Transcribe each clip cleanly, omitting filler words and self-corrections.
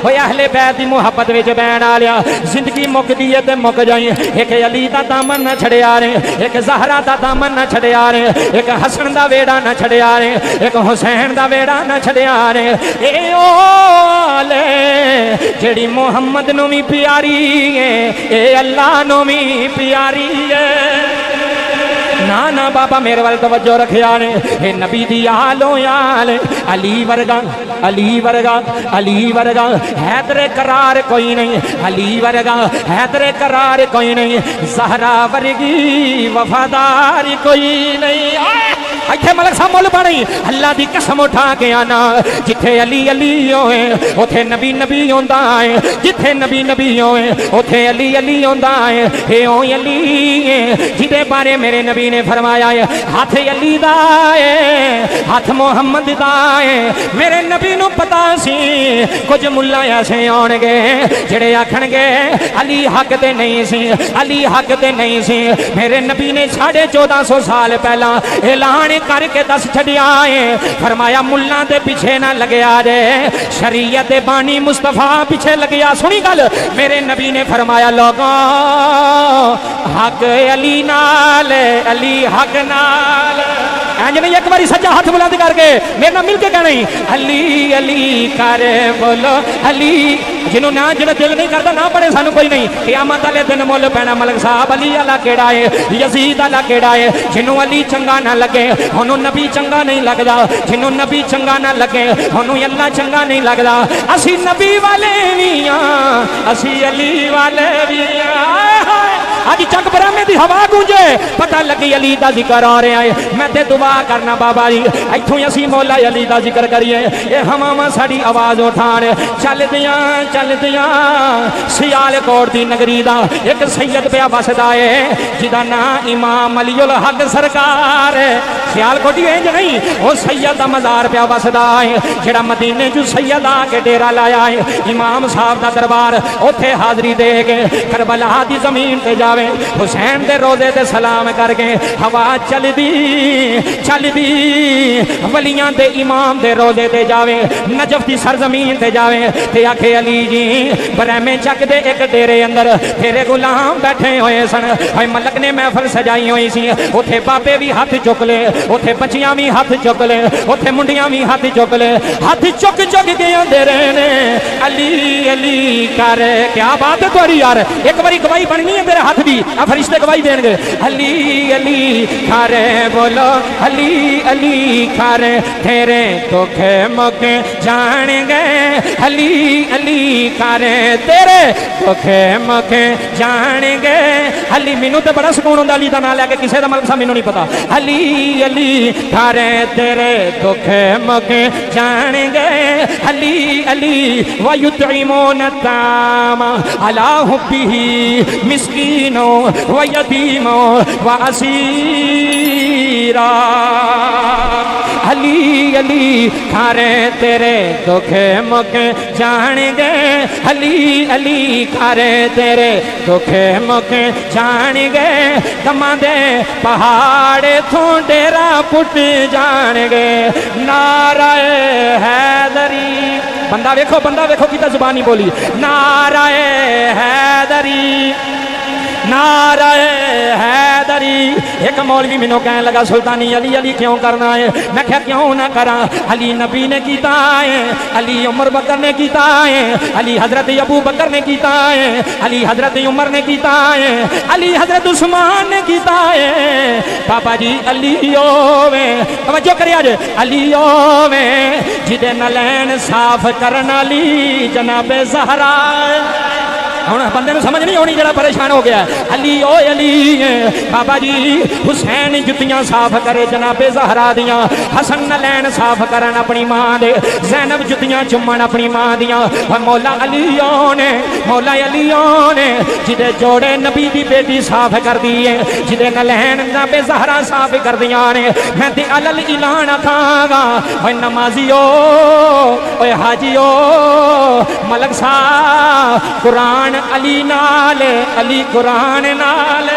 ہوئے اہل بیت دی محبت وچ بہن والیا زندگی مکدی ہے تے مک جائیں ایک علی دا دامن نہ چھڑیا رہے ایک زہرا دا دامن نہ چھڑیا رہے ایک حسن دا ویڑا نہ چھڑیا رہے ایک حسین دا ویڑا نہ چھڑیا رہے اے اولے جڑی محمد نو بھی پیاری ہے اے اللہ نو بھی پیاری ہے نا بابا میرے وال توجہ رکھیا نے اے نبی دی آلو آل علی ورگا علی ورگا علی ورگا حیدر قرار کوئی نہیں علی ورگا حیدر قرار کوئی نہیں زہرا ورگی وفادار کوئی نہیں ایتھے ملک صاحب مول پڑی اللہ دی قسم اٹھا کے آنا جتھے علی علی ہوئے اتھے نبی نبی ہوندا ہے جتھے نبی نبی ہوئے اتھے علی علی ہوندا ہے اے او علی جدے بارے میرے نبی نے فرمایا ہے ہاتھ علی دا ہے ہاتھ محمد دا ہے میرے نبی نو پتا سی کچھ ملا ایسے آن گے جڑے آکھن گے علی حق تے نہیں سی علی حق تے نہیں سی میرے نبی نے 1450 سال پہلا اعلان کر کے دس چھڑیا ہے فرمایا ملہ دے پیچھے نہ لگیا جے شریعت بانی مصطفیٰ پیچھے لگیا سنی گل میرے نبی نے فرمایا لوگوں حق علی نال علی حق نال اینج نہیں ایک باری سچا ہاتھ بلند کر کے میرے نام مل کے کہنا ہی علی علی کر بولو علی جنہوں نہ جنہوں دل نہیں کرتا نہ پڑے سانو کوئی نہیں قیامت والے دن مول پینا ملک صاحب علی اللہ کیڑا ہے یزید اللہ کیڑا ہے جنہوں علی چنگا نہ لگے انہوں نبی چنگا نہیں لگدا جنہوں نبی چنگا نہ لگے انہوں اللہ چنگا نہیں لگدا اسی نبی والے بھی ہاں اسی علی والے بھی ہاں آج چک برامے دی ہوا گونجے پتہ لگی علی دا ذکر آ رہے ہیں میں تے دعا کرنا بابا جی ایتھوں اسی مولا علی دا ذکر کریے اے ہماواں ساڈی آواز اٹھان چل دیاں سیال کوٹ دی نگری دا ایک سید پیا وسدا ہے جدا نام امام علی الحق سرکار سیال کوٹی انج نہیں او سید دا مزار پیا وسدا ہے جڑا مدینے جو سید آ کے ڈیرا لایا ہے امام صاحب دا دربار اوتھے حاضری دے کے کربلا دی زمین تے جا حسین دے روزے تے سلام کر کے ہوا چل دی ولیاں دے امام دے روزے تے جاوے نجف دی سرزمین تے جاوے تے آکھے علی جی برہمے چک دے ایک ڈیرے اندر تیرے غلام بیٹھے ہوئے سن ہوئے ملک نے محفل سجائی ہوئی سی اتھے بابے بھی ہاتھ چک لے اتھے بچیاں بھی ہاتھ چک لے اتھے منڈیاں بھی ہاتھ چک لے ہاتھ چک کے آندے رہنے علی علی کر کیا بات ہے تمہاری یار ایک باری گواہی بننی ہے میرے ہاتھ بھی فرشتے گواہی دیں گے علی علی کھارے بولو علی علی کھارے تیرے دکھ مک جان گے علی علی کھارے تیرے دکھ مک جان گے علی مینوں تے بڑا سکون ہوندا علی دا نام لے کے کسے دا مطلب مینوں نہیں پتا علی علی کھارے تیرے دکھ مک جان گے علی علی ویطعمون الطعام علی حبہ مسکین و یتیم و اسیرا علی علی کھارے تیرے دکھ مک جان گے علی علی کھارے تیرے دکھ مک جان گے کماں دے پہاڑ تھوں ڈیرا پٹ جان گے نعرہ حیدری بندہ ویکھو کتا زبانی بولی نعرہ حیدری نعرہ حیدری ایک مولوی مینوں کہنے لگا سلطانی علی علی کیوں کرنا ہے میں کہا کیوں نہ کراں علی نبی نے کیتا ہے علی عمر بکر نے کیتا ہے علی حضرت ابو بکر نے کیتا ہے علی حضرت عمر نے کیتا ہے علی حضرت عثمان نے کیتا ہے پاپا جی علی ہووے توجہ کریا جے علی ہووے جدے نلین صاف کرن علی جناب زہرا ہوں بندے نے سمجھ نہیں ہونی جڑا پریشان ہو گیا علی او علی بابا جی حسین جتیاں صاف کرے جناب زہرا دیاں حسن نلین صاف کرن اپنی ماں دے زینب جتیاں چمن اپنی ماں دیاں مولا علی نے جدے جوڑے نبی دی بیٹی صاف کر دیے جدے نلین جناب زہرا صاف کر دیاں نے میں تے علل اعلان کھاں گا اوے نمازیو اوے حاجیو ملک صاحب قرآن علی نال علی قرآن نال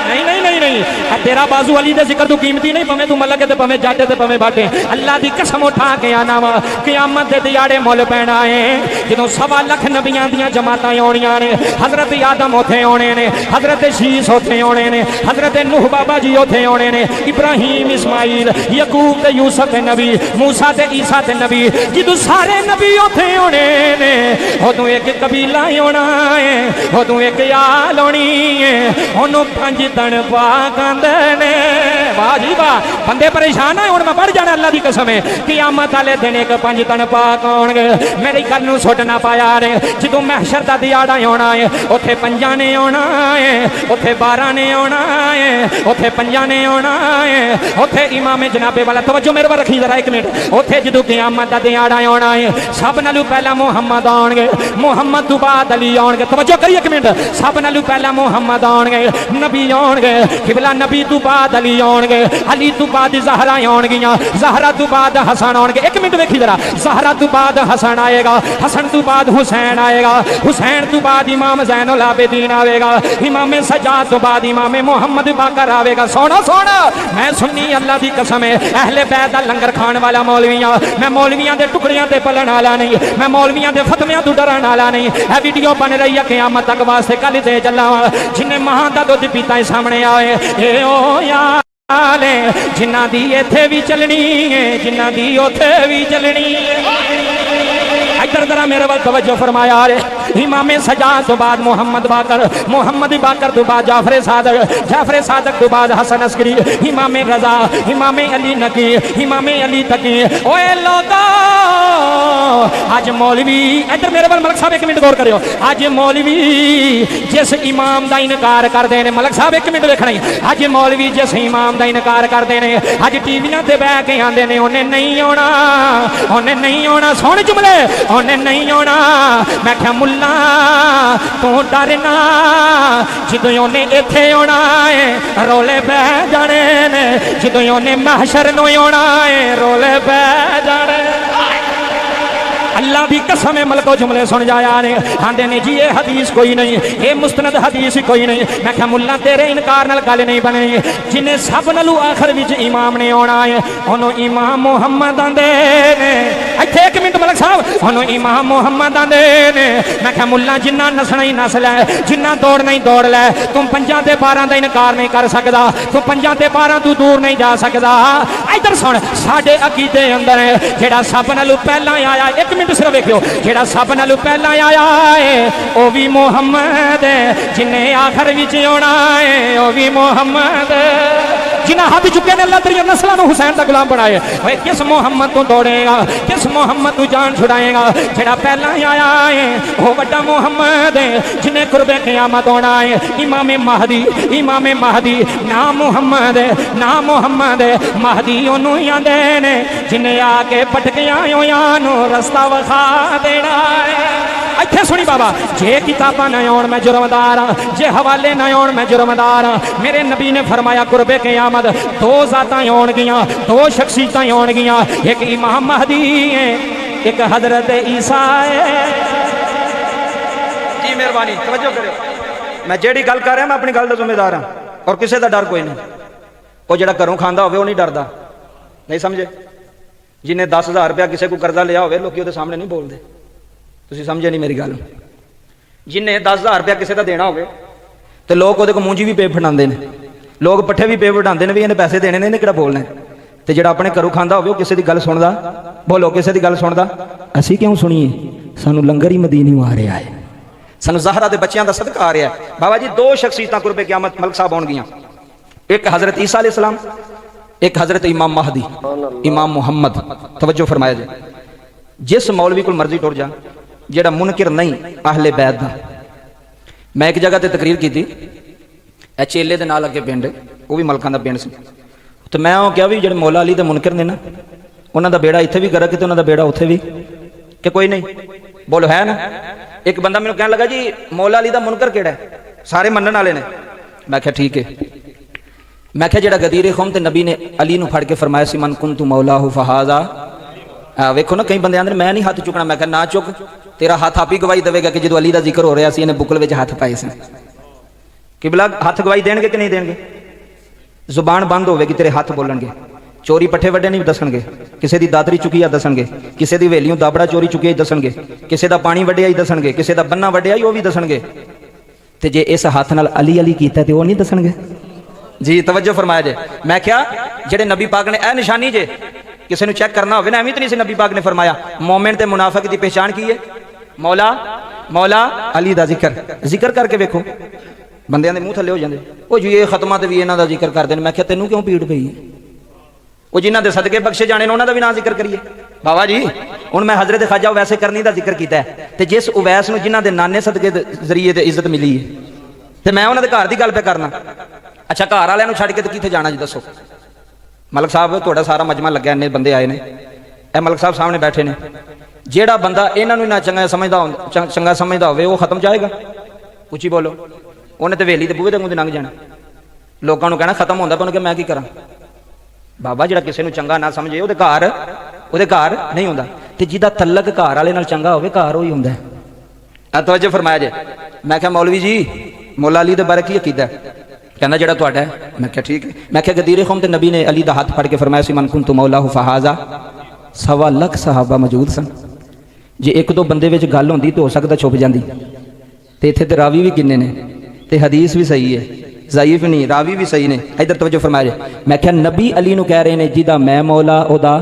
نہیں نہیں تیرا بازو علی دے ذکر تو قیمتی نہیں پویں تو ملک تے پویں جٹ تے پویں باٹے اللہ دی قسم اٹھا کے آنا وا قیامت دے دیاڑے مول پینا ہے جدوں 1.25 لاکھ نبیاں دیاں جماعتاں آونیاں نے حضرت آدم اوتھے آنے نے حضرت شیس اوتھے آنے نے حضرت نوح بابا جی اوتھے آنے نے ابراہیم اسماعیل یعقوب تے یوسف تے نبی موسیٰ تے عیسیٰ تے نبی جدوں سارے نبی اوتھے آنے نے اودوں ایک قبیلہ ہونا ہے اودوں ایک آل ہونی ہے اونوں 5 تن پاک آندے نے واہ جی واہ بندے پریشان ہیں ہن میں پڑھ جانا اللہ دی قسم ہے قیامت والے دن ایک 5 تن پاک آن گے میری گل نوں سٹ نہ پایا رے جدوں محشر دا دیاڑا آنا ہے اوتھے 5 نے آنا ہے اوتھے 12 نے آنا ہے اوتھے 5 نے آنا ہے اوتھے امام جناب والا توجہ میرے ور رکھی ذرا 1 منٹ اوتھے جدوں قیامت دا دیاڑا آنا ہے سب نالوں پہلا محمد آن گے محمد تو بعد علی آن گے توجہ کری 1 منٹ سب نالوں پہلا محمد آن گے نبی آن گے قبلہ نبی تو بعد علی آن گے علی تو بعد زہرا آن گیاں زہرا تو بعد حسن آن گے 1 منٹ ویکھی ذرا زہرا تو بعد حسن آئے گا حسن تو بعد حسین آئے گا حسین تو بعد امام زین العابدین آئے گا امام سجاد تو بعد امام محمد باقر آئے گا سونا سونا میں سنی اللہ دی قسم ہے اہل بیت دا لنگر کھان والا مولویاں میں مولویاں دے ٹکڑیاں تے پلن والا نہیں میں مولویاں دے فتویاں تو ڈرن والا نہیں اے ویڈیو بن رہی ہے قیامت تک واسطے کل تے چلا جن ماں دا دودھ پیتا ہے سامنے آئے اے او یار جنہ دی ایتھے بھی چلنی ہے جنہ دی اوتھے بھی چلنی ہے ادھر ذرا میرے وال توجہ فرمایا رہے امام سجاد تو بعد محمد باقر تو بعد جعفر صادق تو بعد حسن عسکری امام رضا امام علی نقی امام علی تقی اوے لوگو آج مولوی ادھر میرے وال ملک صاحب 1 منٹ غور کریو آج مولوی جس امام دا انکار کر دے نے ملک صاحب 1 منٹ دیکھنا ہی آج مولوی جس امام دا انکار کر دے نے آج ٹی ویاں تے بیٹھ کے آندے نے انہیں نہیں آنا سونے جملے انہیں نہیں آنا میں کہا ملا تو ڈرنا جدوں نے ایتھے آنا ہے رولے بہ جانے نے جدوں نے محشر نو آنا ہے رولے بہ جانے اللہ بھی قسم ملکو جملے سن جایا نے آندے نے جی یہ حدیث کوئی نہیں یہ مستند حدیث کوئی نہیں میں کہا ملا تیرے انکار نال گل نہیں بنی جنہیں سب نالوں آخر وچ امام نے آنا ہے انہوں امام محمد آندے نے ایتھے 1 منٹ ملک صاحب انہوں امام محمد آندے نے میں کہا ملا جنہ نسنا ہی نس لے جنہ دوڑنا ہی دوڑ لے تم 5 تے 12 دا انکار نہیں کر سکدا تم 5 تے 12 تو دور نہیں جا سکدا ادھر سن ساڈے عقیدے اندر ہے جیڑا سب نالوں پہلا آیا 1 منٹ صرف ویکھو جیڑا سب نالوں پہلا آیا ہے او بھی محمد جنہیں آخر وچ آنا ہے او بھی محمد جنہ ہاتھ چکے نے اللہ تیری نسلوں کو حسین دا غلام بنائے اوے کس محمد تو دوڑے گا کس محمد تو جان چھڑائے گا جڑا پہلا آیا ہے وہ بڑا محمد ہے جنہیں قرب قیامت ہونا ہے امام مہدی نام محمد مہدی انہوں ہی آندے نے جنہیں آ کے پٹکیاں ہویاں نو رستہ وکھا دینا ہے ایتھے سنی بابا جے کتاباں نہ آن میں جرمدار ہاں جے حوالے نہ آن میں جرمدار ہاں میرے نبی نے فرمایا قرب قیامت 2 ذاتاں آن گیاں 2 شخصیتاں آن گیاں ایک امام مہدی ہے ایک حضرت عیسیٰ ہے جی مہربانی توجہ کرو میں جیڑی گل کر رہا میں اپنی گل دا ذمہ دار ہاں اور کسے دا ڈر کوئی نہیں وہ جڑا گھروں کھاندا ہوے وہ نہیں ڈردا نہیں سمجھے جنہیں 10,000 روپیہ کسے کو قرضہ لیا ہوے لوکی وہ سامنے نہیں بول دے تسی سمجھے نہیں میری گل جنہیں 10,000 روپیہ کسے دا دینا ہوگے تو لوگ وہ مونجی بھی پے پھٹاندے نے لوگ پٹھے بھی پے پھٹاندے نے بھی انہیں پیسے دینے نے کہڑا بولنا ہے تو جڑا اپنے گھروں کھاندا ہوے وہ کسے دی گل سندا بولو کسے دی گل سندا اسی کیوں سنیے سانو لنگر ہی مدینی آ رہا ہے سانو زہرا دے بچیاں دا صدقہ آ رہا ہے بابا جی 2 شخصیتاں قرب قیامت ملک صاحب آن گیاں ایک حضرت عیسیٰ علیہ السلام ایک حضرت امام مہدی امام محمد توجہ فرمایا جائے جس مولوی کو مرضی ٹر جا جڑا منکر نہیں اہل بیت دا میں ایک جگہ تے تقریر کی تھی اے چیلے دے نال اگے پنڈ وہ بھی ملکاں دا پنڈ سی تو میں وہ کہا بھی جڑے مولا علی دے منکر نے نا انہاں دا بیڑا ایتھے بھی گرک تے انہاں دا بیڑا اوتھے بھی کہ کوئی نہیں بولو ہے نا ایک بندہ مینوں کہنے لگا جی مولا علی دا منکر کیڑا ہے سارے منن والے نے میں کہا ٹھیک ہے میں کہا جڑا غدیر قوم تے نبی نے علی نو پھڑ کے فرمایا سی من کنت مولاہ فہذا ویکھو نا کئی بندے آندے میں نہیں ہاتھ چکنا میں کہا نہ چک تیرا ہاتھ آپ ہی گواہی دے گا کہ جدو علی دا ذکر ہو رہا سی انہیں بکل وچ ہاتھ پائے سن قبلہ ہاتھ گواہی دین گے کہ نہیں دین گے ਜ਼ੁਬਾਨ ਬੰਦ ਹੋਵੇਗੀ ਤੇਰੇ ਹੱਥ ਬੋਲਣਗੇ। ਚੋਰੀ ਪੱਠੇ ਵੱਡੇ ਨਹੀਂ ਦੱਸਣਗੇ, ਕਿਸੇ ਦੀ ਦਾਤਰੀ ਚੁੱਕੀ ਆ ਦੱਸਣਗੇ, ਕਿਸੇ ਦੀ ਹਵੇਲੀਓਂ ਦਾਬੜਾ ਚੋਰੀ ਚੁੱਕਿਆ ਹੀ ਦੱਸਣਗੇ, ਕਿਸੇ ਦਾ ਪਾਣੀ ਵੱਢਿਆ ਹੀ ਦੱਸਣਗੇ, ਕਿਸੇ ਦਾ ਬੰਨਾ ਵੱਢਿਆ ਹੀ ਉਹ ਵੀ ਦੱਸਣਗੇ। ਤੇ ਜੇ ਇਸ ਹੱਥ ਨਾਲ ਅਲੀ ਅਲੀ ਕੀਤਾ ਤੇ ਉਹ ਨਹੀਂ ਦੱਸਣਗੇ। ਜੀ ਤਵੱਜੋ ਫਰਮਾਇਆ ਜੇ। ਮੈਂ ਕਿਹਾ ਜਿਹੜੇ ਨਬੀ ਪਾਕ ਨੇ ਇਹ ਨਿਸ਼ਾਨੀ ਜੇ, ਕਿਸੇ ਨੂੰ ਚੈੱਕ ਕਰਨਾ ਹੋਵੇ ਨਾ, ਐਵੇਂ ਤਾਂ ਨਹੀਂ ਸੀ ਨਬੀ ਪਾਕ ਨੇ ਫਰਮਾਇਆ ਮੂਮਿਨ ਤੇ ਮੁਨਾਫਿਕ ਦੀ ਪਹਿਚਾਣ ਕੀ ਹੈ? ਮੌਲਾ ਅਲੀ ਦਾ ਜ਼ਿਕਰ ਕਰਕੇ ਵੇਖੋ। ਬੰਦਿਆਂ ਦੇ ਮੂੰਹ ਥੱਲੇ ਹੋ ਜਾਂਦੇ, ਉਹ ਜੀ ਇਹ ਖਤਮਾਂ ਤੇ ਵੀ ਇਹਨਾਂ ਦਾ ਜ਼ਿਕਰ ਕਰਦੇ ਨੇ। ਮੈਂ ਕਿਹਾ ਤੈਨੂੰ ਕਿਉਂ ਪੀੜ ਪਈ? ਉਹ ਜਿਨ੍ਹਾਂ ਦੇ ਸਦਕੇ ਬਖਸ਼ੇ ਜਾਣੇ ਨੇ ਉਹਨਾਂ ਦਾ ਵੀ ਨਾਂ ਜ਼ਿਕਰ ਕਰੀਏ। ਬਾਬਾ ਜੀ ਹੁਣ ਮੈਂ ਹਜ਼ਰਤ ਖਾਜਾ ਉਵੈਸੇ ਕਰਨੀ ਦਾ ਜ਼ਿਕਰ ਕੀਤਾ ਹੈ, ਤੇ ਜਿਸ ਉਵੈਸ ਨੂੰ ਜਿਨ੍ਹਾਂ ਦੇ ਨਾਨੇ ਸਦਕੇ ਦੇ ਜ਼ਰੀਏ ਤੇ ਇੱਜ਼ਤ ਮਿਲੀ ਹੈ, ਤੇ ਮੈਂ ਉਹਨਾਂ ਦੇ ਘਰ ਦੀ ਗੱਲ ਪੇ ਕਰਨਾ। ਅੱਛਾ ਘਰ ਵਾਲਿਆਂ ਨੂੰ ਛੱਡ ਕੇ ਤੇ ਕਿੱਥੇ ਜਾਣਾ ਜੀ ਦੱਸੋ? ਮਲਕ ਸਾਹਿਬ ਤੁਹਾਡਾ ਸਾਰਾ ਮਜਮਾ ਲੱਗਿਆ, ਇੰਨੇ ਬੰਦੇ ਆਏ ਨੇ, ਇਹ ਮਲਕ ਸਾਹਿਬ ਸਾਹਮਣੇ ਬੈਠੇ ਨੇ। ਜਿਹੜਾ ਬੰਦਾ ਇਹਨਾਂ ਨੂੰ ਨਾ ਚੰਗਾ ਸਮਝਦਾ ਹੋਵੇ ਉਹ ਖਤਮ ਜਾਏਗਾ। ਉੱਚੀ ਬੋਲੋ। ਉਹਨੇ ਤੇ ਵੇਲੀ ਤੇ ਬੂਹੇ ਦੇ ਮੂੰਹ ਤੇ ਲੰਘ ਜਾਣਾ, ਲੋਕਾਂ ਨੂੰ ਕਹਿਣਾ ਖਤਮ ਹੁੰਦਾ, ਪਰ ਉਹਨੂੰ ਕਿ ਮੈਂ ਕੀ ਕਰਾਂ? ਬਾਬਾ ਜਿਹੜਾ ਕਿਸੇ ਨੂੰ ਚੰਗਾ ਨਾ ਸਮਝੇ ਉਹਦੇ ਘਰ ਨਹੀਂ ਹੁੰਦਾ। ਤੇ ਜਿਹਦਾ ਤਲਕ ਘਰ ਵਾਲੇ ਨਾਲ ਚੰਗਾ ਹੋਵੇ ਘਰ ਉਹੀ ਹੁੰਦਾ। ਆ ਤਵੱਜੋ ਫਰਮਾਇਆ ਜੇ। ਮੈਂ ਕਿਹਾ ਮੌਲਵੀ ਜੀ ਮੌਲਾ ਅਲੀ ਦੇ ਬਾਰੇ ਕੀ ਅਕੀਦਾ? ਕਹਿੰਦਾ ਜਿਹੜਾ ਤੁਹਾਡਾ ਹੈ। ਮੈਂ ਕਿਹਾ ਠੀਕ ਹੈ। ਮੈਂ ਕਿਹਾ ਗਦੀਰੇ ਕੌਮ ਤੇ ਨਬੀ ਨੇ ਅਲੀ ਦਾ ਹੱਥ ਫੜ ਕੇ ਫਰਮਾਇਆ ਸੀ ਮਨ ਕੁੰਤੁ ਮੌਲਾਹੁ ਫਹਾਜ਼ਾ। 1.25 ਲੱਖ ਸਹਾਬਾ ਮੌਜੂਦ ਸਨ। ਜੇ ਇੱਕ ਦੋ ਬੰਦੇ ਵਿੱਚ ਗੱਲ ਹੁੰਦੀ ਤਾਂ ਹੋ ਸਕਦਾ ਛੁਪ ਜਾਂਦੀ। ਤੇ ਇੱਥੇ ਤੇ ਰਾਵੀ ਵੀ ਕਿੰਨੇ ਨੇ, ਤੇ ਹਦੀਸ ਵੀ ਸਹੀ ਹੈ, ਜ਼ਾਇਫ ਨਹੀਂ, ਰਾਵੀ ਵੀ ਸਹੀ ਨੇ। ਇਧਰ ਤਵੱਜੋ ਫਰਮਾਇਆ ਜੇ। ਮੈਂ ਕਿਹਾ ਨਬੀ ਅਲੀ ਨੂੰ ਕਹਿ ਰਹੇ ਨੇ ਜਿਹਦਾ ਮੈਂ ਮੌਲਾ ਉਹਦਾ।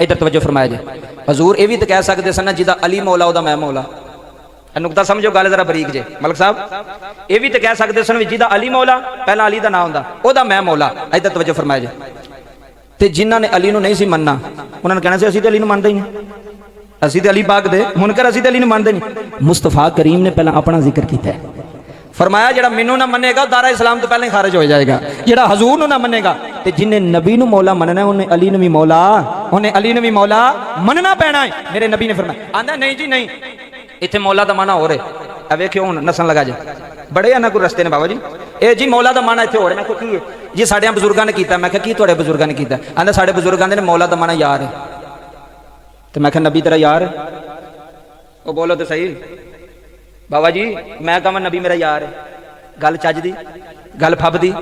ਇਧਰ ਤਵੱਜੋ ਫਰਮਾਇਆ ਜੇ। ਹਜ਼ੂਰ ਇਹ ਵੀ ਤਾਂ ਕਹਿ ਸਕਦੇ ਸਨ ਜਿਹਦਾ ਅਲੀ ਮੌਲਾ ਉਹਦਾ ਮੈਂ ਮੌਲਾ। ਨੁਕਤਾ ਸਮਝੋ, ਗੱਲ ਜ਼ਰਾ ਬਰੀਕ ਜੇ। ਮਲਕ ਸਾਹਿਬ ਇਹ ਵੀ ਤਾਂ ਕਹਿ ਸਕਦੇ ਸਨ ਵੀ ਜਿਹਦਾ ਅਲੀ ਮੌਲਾ, ਪਹਿਲਾਂ ਅਲੀ ਦਾ ਨਾਮ ਹੁੰਦਾ, ਉਹਦਾ ਮੈਂ ਮੌਲਾ। ਇਧਰ ਤਵੱਜੋ ਫਰਮਾਇਆ ਜੇ। ਤੇ ਜਿਨ੍ਹਾਂ ਨੇ ਅਲੀ ਨੂੰ ਨਹੀਂ ਸੀ ਮੰਨਣਾ ਉਹਨਾਂ ਨੇ ਕਹਿਣਾ ਸੀ ਅਸੀਂ ਤੇ ਅਲੀ ਨੂੰ ਮੰਨਦੇ ਹੀ ਨਹੀਂ, ਅਸੀਂ ਤੇ ਅਲੀ ਪਾਕ ਦੇ ਮੁਨਕਰ, ਅਸੀਂ ਤੇ ਅਲੀ ਨੂੰ ਮੰਨਦੇ ਨਹੀਂ। ਮੁਸਤਫਾ ਕਰੀਮ ਨੇ ਪਹਿਲਾਂ ਆਪਣਾ ਜ਼ਿਕਰ ਕੀਤਾ ਹੈ। ਫਰਮਾਇਆ ਜਿਹੜਾ ਮੈਨੂੰ ਨਾ ਮੰਨੇਗਾ ਉਹ ਦਾਰਾ ਇਸਲਾਮ ਤੋਂ ਪਹਿਲਾਂ ਹੀ ਖਾਰਜ ਹੋ ਜਾਏਗਾ। ਜਿਹੜਾ ਹਜ਼ੂਰ ਨੂੰ ਨਾ ਮੰਨੇਗਾ, ਤੇ ਜਿਨੇ ਨਬੀ ਨੂੰ ਮੌਲਾ ਮੰਨਣਾ ਉਹਨੇ ਅਲੀ ਨੂੰ ਵੀ ਮੌਲਾ ਮੰਨਣਾ ਪੈਣਾ ਹੈ। ਮੇਰੇ ਨਬੀ ਨੇ ਫਰਮਾਇਆ। ਆਂਦਾ ਨਹੀਂ ਜੀ ਨਹੀਂ, ਇੱਥੇ ਮੌਲਾ ਦਾ ਮਾਨਾ ਹੋ ਰਿਹਾ। ਆ ਵੇਖਿਓ ਹੁਣ ਨਸਣ ਲਗਾ ਜੇ। ਬੜੇ ਇਹਨਾਂ ਕੋਲ ਰਸਤੇ ਨੇ ਬਾਬਾ ਜੀ। ਇਹ ਜੀ ਮੌਲਾ ਦਾ ਮਾਨਾ ਇੱਥੇ ਹੋ ਰਿਹਾ। ਮੈਂ ਕਿਹਾ ਕੀ ਹੈ ਜੀ? ਸਾਡੇ ਬਜ਼ੁਰਗਾਂ ਨੇ ਕੀਤਾ। ਮੈਂ ਕਿਹਾ ਕੀ ਤੁਹਾਡੇ ਬਜ਼ੁਰਗਾਂ ਨੇ ਕੀਤਾ? ਆਂਦਾ ਸਾਡੇ ਬਜ਼ੁਰਗਾਂ ਦੇ ਨੇ ਮੌਲਾ ਦਾ ਮਾਨਾ ਯਾਰ ਹੈ। ਤੇ ਮੈਂ ਕਿਹਾ ਨਬੀ ਤੇਰਾ ਯਾਰ ਹੈ? ਉਹ ਬੋਲੋ ਤੇ ਸਹੀ ਬਾਬਾ ਜੀ। ਮੈਂ ਕਹਾਂ ਨਬੀ ਮੇਰਾ ਯਾਰ ਹੈ, ਗੱਲ ਚੱਜਦੀ, ਗੱਲ ਫੱਬਦੀ?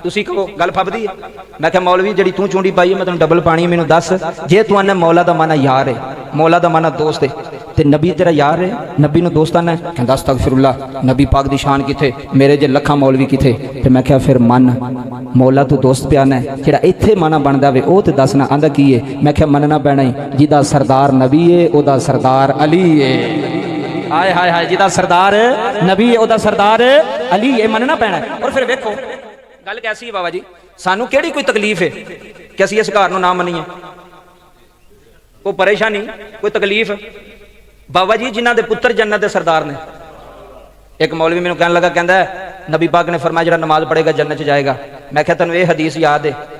ਤੁਸੀਂ ਕਹੋ ਗੱਲ ਫੱਬਦੀ ਹੈ? ਮੈਂ ਕਿਹਾ ਮੌਲਵੀ ਜਿਹੜੀ ਤੂੰ ਚੂੰਡੀ ਪਾਈ ਹੈ ਮੈਂ ਤੈਨੂੰ ਡਬਲ ਪਾਣੀ, ਮੈਨੂੰ ਦੱਸ ਜੇ ਤੂੰ ਆਨੇ ਮੌਲਾ ਦਾ ਮਾਨਾ ਯਾਰ ਹੈ, ਮੌਲਾ ਦਾ ਮਾਨਾ ਦੋਸਤ ਹੈ, ਤੇ ਨਬੀ ਤੇਰਾ ਯਾਰ ਹੈ, ਨਬੀ ਨੂੰ ਦੋਸਤਾਨਾ ਹੈ? ਕਹਿੰਦਾ ਅਸਤਗਫਿਰullah, ਨਬੀ ਪਾਕ ਦੀ ਸ਼ਾਨ ਕਿੱਥੇ, ਮੇਰੇ ਜੇ ਲੱਖਾਂ ਮੌਲਵੀ ਕਿੱਥੇ? ਤੇ ਮੈਂ ਕਿਹਾ ਫਿਰ ਮੰਨ ਮੌਲਾ ਤੂੰ ਦੋਸਤ ਪਿਆਨਾ ਹੈ, ਜਿਹੜਾ ਇੱਥੇ ਮਾਨਾ ਬਣਦਾ ਵੇ ਉਹ ਤੇ ਦੱਸਣਾ। ਆਂਦਾ ਕੀ ਹੈ? ਮੈਂ ਕਿਹਾ ਮੰਨਣਾ ਪੈਣਾ ਹੀ, ਜਿਹਦਾ ਸਰਦਾਰ ਨਬੀ ਹੈ ਉਹਦਾ ਸਰਦਾਰ ਅਲੀ ਹੈ। ਹਾਏ ਹਾਏ ਹਾਏ, ਜਿਹਦਾ ਸਰਦਾਰ ਨਬੀ ਹੈ ਉਹਦਾ ਸਰਦਾਰ ਅਲੀ ਹੈ, ਮੰਨਣਾ ਪੈਣਾ। ਔਰ ਫਿਰ ਵੇਖੋ ਗੱਲ ਕੈਸੀ ਹੈ ਬਾਬਾ ਜੀ। ਸਾਨੂੰ ਕਿਹੜੀ ਕੋਈ ਤਕਲੀਫ ਹੈ ਕਿ ਅਸੀਂ ਇਸ ਘਰ ਨੂੰ ਨਾ ਮੰਨੀਏ? ਕੋਈ ਪਰੇਸ਼ਾਨੀ, ਕੋਈ ਤਕਲੀਫ? ਬਾਬਾ ਜੀ ਜਿਨ੍ਹਾਂ ਦੇ ਪੁੱਤਰ ਜੰਨਤ ਦੇ ਸਰਦਾਰ ਨੇ। ਇੱਕ ਮੌਲਵੀ ਮੈਨੂੰ ਕਹਿਣ ਲੱਗਾ, ਕਹਿੰਦਾ ਨਬੀ ਪਾਕ ਨੇ ਫਰਮਾਇਆ ਜਿਹੜਾ ਨਮਾਜ਼ ਪੜ੍ਹੇਗਾ ਜੰਨਤ ਚ ਜਾਏਗਾ। ਮੈਂ ਕਿਹਾ ਤੈਨੂੰ ਇਹ ਹਦੀਸ ਯਾਦ ਹੈ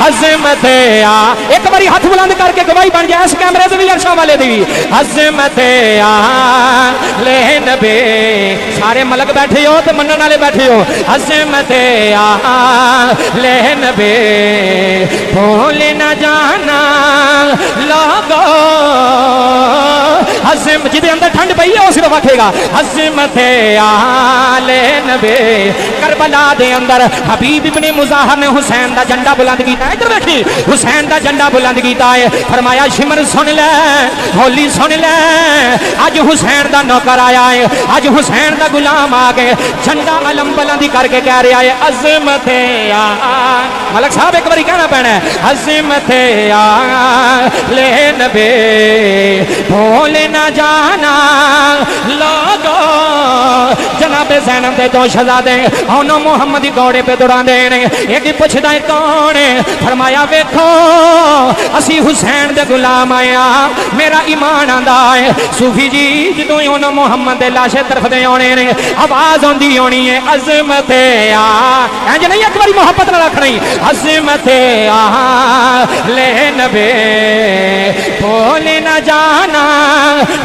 عظمت آ ایک باری ہاتھ بلند کر کے گواہی بن جائے اس کیمرے سے بھی عرشاں والے دی عظمت آ لے نبی سارے ملک بیٹھے ہو تو منن والے بیٹھے ہو عظمت آ لے نبی بھول نہ جانا لوگو عظم جدے اندر ٹھنڈ پئی ہے وہ صرف آکھے گا عظمت آل نبی کربلا دے اندر حبیب ابن مظاہر نے حسین دا جھنڈا بلند کیتا ہے ادھر بیٹھی حسین دا جھنڈا بلند کیتا ہے فرمایا شمر سن لے ہولی سن لے اج حسین دا نوکر آیا ہے اج حسین دا غلام آ گئے جھنڈا علم بلندی کر کے کہہ رہا ہے عظمت ملک صاحب ایک باری کہنا پینا ہے عظمت آل نبی بھول نہ جانا لوگو جناب زینب دے دو شہزادے انہوں محمد گوڑے پہ دوڑا دینے ایک پوچھدا ہے کون ہے فرمایا ویکھو اسی حسین دے غلام آیا میرا ایمان آندا ہے صوفی جی جدوں انہوں محمد دے لاشے طرف دے ہونے نے آواز ہوندی ہونی ہے عظمت آ انج نہیں ایک باری محبت نہ رکھنی عظمت آ لے نبی بھول نہ جانا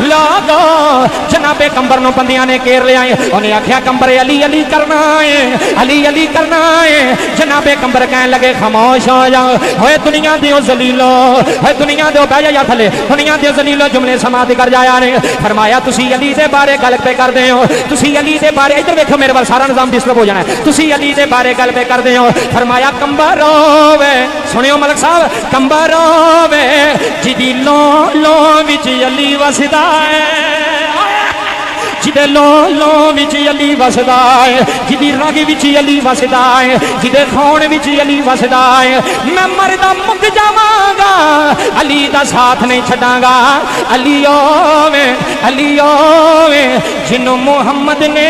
لوگو جناب کمبر نو بندیاں نے گھیر لیا ہے انہیں آکھیا کمبر علی علی کرنا ہے علی علی کرنا ہے جناب کمبر کہنے لگے خاموش ہو جاؤ ہوئے دنیا دیو ذلیلو ہوئے دنیا دیو بیجا یا تھلے دنیا دیو ذلیلو جملے سماعت کر جایا نے فرمایا تسی علی دے بارے گل پہ کر دے ہو تسی علی دے بارے ادھر دیکھو میرے وال سارا نظام ڈسٹرب ہو جانا ہے تسی علی دے بارے گل پہ کر دے ہو فرمایا کمبر روے سنیو ملک صاحب کمبر روے جدی لو لو وچ علی وسدا ہے جدے لو لو وچ علی وسدا ہے جدی رگ وچ علی وسدا ہے جدے خون وچ علی وسدا ہے میں مردا مک جاواں گا علی دا ساتھ نہیں چھڈاں گا علی اوے جنوں محمد نے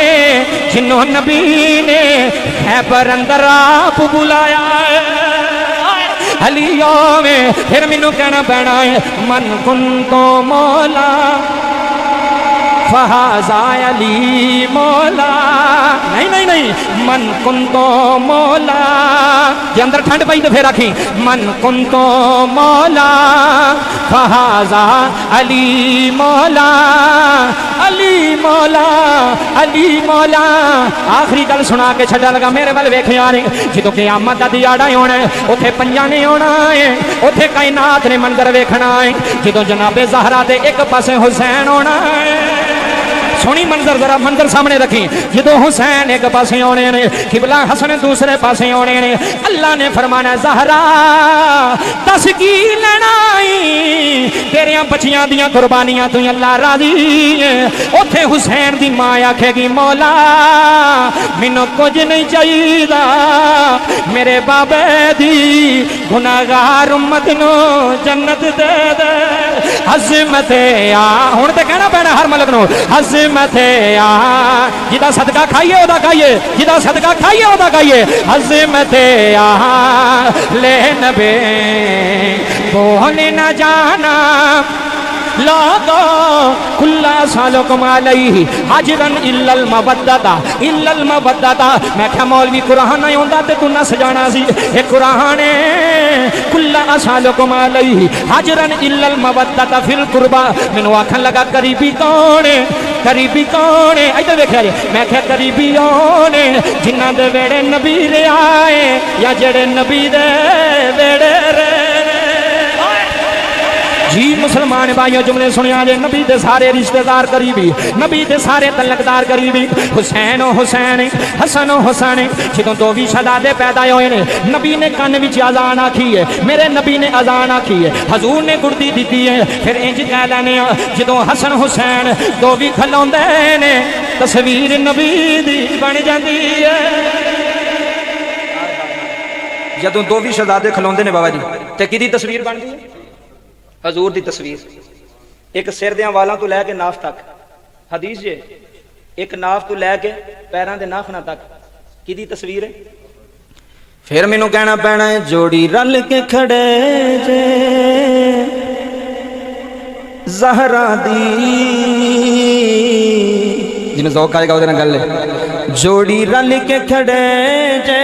جنوں نبی نے خیبر اندر آپ بلایا ہے علی اوے پھر مینوں کہنا پینا ہے من کنتو مولا فہذا علی مولا نہیں نہیں نہیں من کنتو مولا جی اندر ٹھنڈ پئی تو پھر آکھی من کنتو مولا فہذا علی مولا علی مولا علی مولا آخری گل سنا کے چھڈا لگا میرے ول ویکھیا نہیں جدوں قیامت دا دیہاڑا ہونا ہے اوتھے پنجاں نے ہونا ہے اوتھے کائنات نے منظر ویکھنا ہے جدوں جناب زہرا دے ایک پاسے حسین ہونا ہے سونی منظر ذرا منظر سامنے رکھی جدو حسین ایک پاسے ہونے نے قبلہ حسن دوسرے پاسے ہونے نے اللہ نے فرمانا زہرا دس کی لڑائی تیریاں بچیاں دیاں قربانیاں تو اللہ راضی ہے اوتھے حسین دی ماں آکھے گی مولا مینوں کچھ نہیں چاہیدا میرے بابے دی گناہگار امت نو جنت دے دے عظمت آ ہن تے کہنا پینا ہر ملک نو عظمت آ جدا صدقہ کھائیے او دا کھائیے جدا صدقہ کھائیے او دا کھائیے عظمت آ لے نبی بھول نہ جانا لوگو کلا سالکم علیہ حجرن الا المودتا الا المودتا میں کہا مولوی قرآن نہیں ہوندا تے تو نس جانا سی اے قرآن ہے کلا سالکم علیہ حجرن الا المودتا فی القربہ مینوں آکھن لگا قریبی کون ہے قریبی کون ہے ادھر دیکھیا جی میں کہا قریبی کون ہے جنہاں دے ویڑے نبی رے آئے یا جڑے نبی دے ویڑے رے جی مسلمان بھائیو جملے سنیا جے نبی دے سارے رشتہ دار قریبی نبی دے سارے تعلقدار قریبی حسین و حسین حسن و حسین جدوں دو بھی شہزادے پیدا ہوئے نے نبی نے کان وچ اذان آکھی ہے میرے نبی نے اذان آکھی ہے حضور نے گڑتی دتی ہے پھر انج کہہ لینے جدوں حسن حسین دو بھی کھلوندے نے تصویر نبی دی بن جاندی ہے جدوں دو بھی شہزادے کھلوندے نے بابا جی تے کدی تصویر بندی ہے حضور دی تصویر ایک سر دیاں والاں تو لے کے ناف تک حدیث جے ایک ناف تو لے کے پیراں دے ناخنا تک کدی تصویر ہے پھر مینوں کہنا پینا ہے جوڑی رل کے کھڑے جے زہرا دی جنوں ذوق آئے گا اودے نال گل ہے جوڑی رل کے کھڑے جے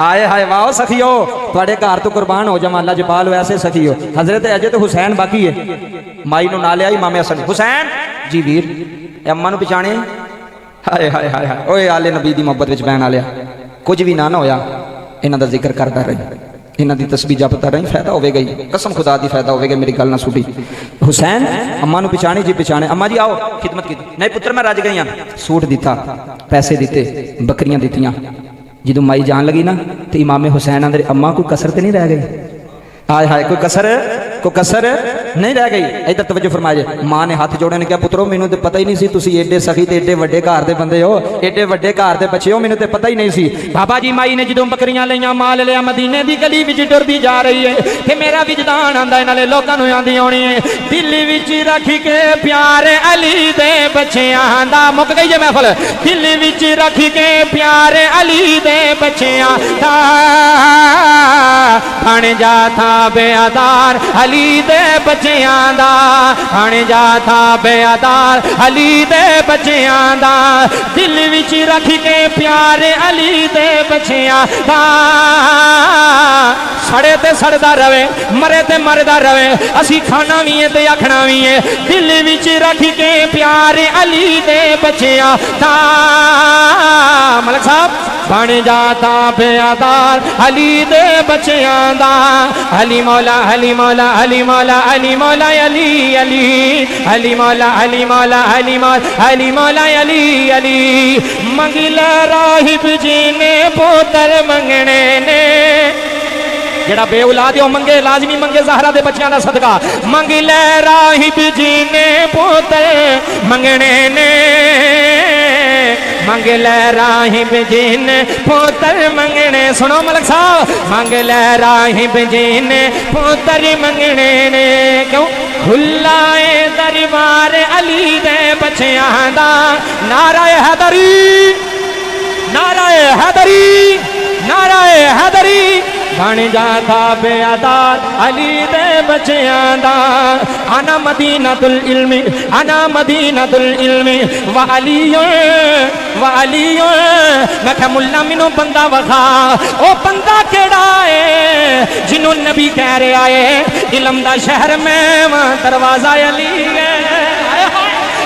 ਆਏ ਹਾਏ ਵਾਹ ਸਖੀਓ ਤੁਹਾਡੇ ਘਰ ਤੋਂ ਕੁਰਬਾਨ ਹੋ ਜਾਵਾਂ ਅੱਲਾ ਜਪਾਲ ਵੈਸੇ ਸਖੀਓ ਹਜ਼ਰਤ ਅਜੇ ਤੇ ਹੁਸੈਨ ਬਾਕੀ ਹੈ ਮਾਈ ਨੂੰ ਨਾਲ ਲਿਆ ਇਮਾਮ ਹਸਨ ਹੁਸੈਨ ਜੀ ਵੀਰ ਇਹ ਅੰਮਾ ਨੂੰ ਪਛਾਣੇ ਹਾਏ ਹਾਏ ਹਾਏ ਹਾਏ ਓਏ ਆਲੇ ਨਬੀ ਦੀ ਮੁਹੱਬਤ ਵਿੱਚ ਬਹਿਣ ਵਾਲਿਆ ਕੁਝ ਵੀ ਨਾ ਹੋਇਆ ਇਹਨਾਂ ਦਾ ਜ਼ਿਕਰ ਕਰਦਾ ਰਹੀ ਇਹਨਾਂ ਦੀ ਤਸਬੀਹ ਜਪਦਾ ਰਹੀ ਫਾਇਦਾ ਹੋਵੇਗਾ ਹੀ ਕਸਮ ਖੁਦਾ ਦੀ ਫਾਇਦਾ ਹੋਵੇਗਾ ਮੇਰੀ ਗੱਲ ਨਾ ਸੁਣੀ ਹੁਸੈਨ ਅੰਮਾ ਨੂੰ ਪਛਾਣੇ ਜੀ ਪਛਾਣੇ ਅੰਮਾ ਜੀ ਆਓ ਖਿਦਮਤ ਕੀਤੀ ਨਹੀਂ ਪੁੱਤਰ ਮੈਂ ਰੱਜ ਗਈ ਹਾਂ ਸੂਟ ਦਿੱਤਾ ਪੈਸੇ ਦਿੱਤੇ ਬੱਕਰੀਆਂ ਦਿੱਤੀਆਂ ਜਦੋਂ ਮਾਈ ਜਾਣ ਲਗੀ ਨਾ ਤੇ ਇਮਾਮ ਹੁਸੈਨ ਆਂਦੇ ਅੰਮਾ ਕੋਈ ਕਸਰ ਤੇ ਨਹੀਂ ਰਹਿ ਗਈ ਆਏ ਹਾਏ ਕੋਈ ਕਸਰ ਨਹੀਂ ਰਹਿ ਗਈ ਇਧਰ ਤਵੱਜੋ ਫਰਮਾਏ ਮਾਂ ਨੇ ਹੱਥ ਜੋੜੇ ਨੇ ਕਿਹਾ ਪੁੱਤਰੋ ਮੈਨੂੰ ਤੇ ਪਤਾ ਹੀ ਨਹੀਂ ਸੀ ਤੁਸੀਂ ਏਡੇ ਸਖੀ ਤੇ ਏਡੇ ਵੱਡੇ ਘਰ ਦੇ ਬੰਦੇ ਹੋ ਏਡੇ ਵੱਡੇ ਘਰ ਦੇ ਬੱਚੇ ਹੋ ਮੈਨੂੰ ਤੇ ਪਤਾ ਹੀ ਨਹੀਂ ਸੀ ਬਾਬਾ ਜੀ ਮਾਈ ਨੇ ਜਦੋਂ ਬੱਕਰੀਆਂ ਲਈਆਂ ਮਾਲ ਲਿਆ ਮਦੀਨੇ ਦੀ ਗਲੀ ਵਿੱਚ ਟੁਰਦੀ ਜਾ ਰਹੀ ਏ ਤੇ ਮੇਰਾ ਵਿਜਦਾਨ ਆਂਦਾ ਇਹਨਾਂ ਨਾਲੇ ਲੋਕਾਂ ਨੂੰ ਆਂਦੀ ਆਉਣੀ ਏ ਦਿਲ ਵਿੱਚ ਰੱਖ ਕੇ ਪਿਆਰ ਅਲੀ ਦੇ ਬੱਚਿਆਂ ਦਾ ਮੁੱਕ ਗਈ ਜੇ ਮਹਿਫਲ ਦਿਲ ਵਿੱਚ ਰੱਖ ਕੇ ਪਿਆਰ ਅਲੀ ਦੇ ਬੱਚਿਆਂ ਦਾ ਬਣ ਜਾ ਥਾ ਬੇਅਦਾਰ ਅਲੀ ਦੇ ਬੱਚਿਆਂ ਦਾ ਬਣ ਜਾ ਥਾ ਬੇਅਦਾਰ ਅਲੀ ਦੇ ਬੱਚਿਆਂ ਦਾ ਦਿਲ ਵਿੱਚ ਰੱਖ ਕੇ ਪਿਆਰ ਅਲੀ ਦੇ ਬੱਚਿਆਂ ਦਾ ਸੜੇ ਤੇ ਸੜਦਾ ਰਵੇ ਮਰੇ ਤੇ ਮਰਦਾ ਰਵੇ ਅਸੀਂ ਖਾਣਾ ਵੀ ਏ ਤੇ ਆਖਣਾ ਵੀ ਏ ਦਿਲ ਵਿੱਚ ਰੱਖ ਕੇ ਪਿਆਰ ਅਲੀ ਦੇ ਬੱਚਿਆਂ ਦਾ ਮਲਕ ਸਾਹਿਬ ਬਣ ਜਾ ਥਾ ਬੇਅਦਾਰ ਅਲੀ ਦੇ ਬੱਚਿਆਂ ਦਾ ਅਲੀ ਮੌਲਾ ਅਲੀ ਮੌਲਾ ਅਲੀ ਮੌਲਾ ਅਲੀ ਮੌਲਾ ਅਲੀ ਅਲੀ ਅਲੀ ਮੌਲਾ ਅਲੀ ਮੌਲਾ ਅਲੀ ਮੌਲਾ ਅਲੀ ਮੌਲਾ ਅਲੀ ਅਲੀ ਮੰਗ ਲੈ ਰਾਹਿਬ ਜੀ ਨੇ ਪੁੱਤਰ ਮੰਗਣੇ ਨੇ ਜਿਹੜਾ ਬੇਔਲਾਦ ਉਹ ਮੰਗੇ ਲਾਜ਼ਮੀ ਮੰਗੇ ਜ਼ਹਰਾ ਦੇ ਬੱਚਿਆਂ ਦਾ ਸਦਕਾ ਮੰਗ ਲੈ ਰਾਹਿਬ ਜੀ ਨੇ ਪੁੱਤਰ ਮੰਗਣੇ ਨੇ ਮੰਗ ਲੈ ਰਾਹਿਬ ਜੀ ਨੇ ਪੁੱਤਰ ਮੰਗਣੇ ਸੁਣੋ ਮਲਕ ਸਾਹਿਬ ਮੰਗ ਲੈ ਰਾਹਿਬ ਜੀ ਨੇ ਪੁੱਤਰ ਮੰਗਣੇ ਨੇ ਕਿਉਂ ਖੁੱਲਾ ਏ ਦਰਬਾਰ ਅਲੀ ਦੇ ਬੱਚਿਆਂ ਦਾ ਨਾਰਾਏ ਹੈਦਰੀ ਨਾਰਾਏ ਹੈਦਰੀ ਨਾਰਾਏ ਹੈਦਰੀ ਬਣ ਜਾ ਥਾ ਬੇਅਦਾਰ ਅਲੀ ਦੇ ਬੱਚਿਆਂ ਦਾ ਆਨਾ ਮਦੀਨਤੁਲ ਇਲਮੀ ਆਨਾ ਮਦੀਨਤੁਲ ਇਲਮੀ ਵਾ ਅਲੀਓ ਮੈਂ ਕਿਹਾ ਮੁੱਲਾ ਮੈਨੂੰ ਬੰਦਾ ਵਖਾ ਉਹ ਬੰਦਾ ਕਿਹੜਾ ਏ ਜਿਹਨੂੰ ਨਬੀ ਕਹਿ ਰਿਹਾ ਏ ਇਲਮ ਦਾ ਸ਼ਹਿਰ ਮੈਂ ਦਰਵਾਜ਼ਾ ਅਲੀ ਹੈ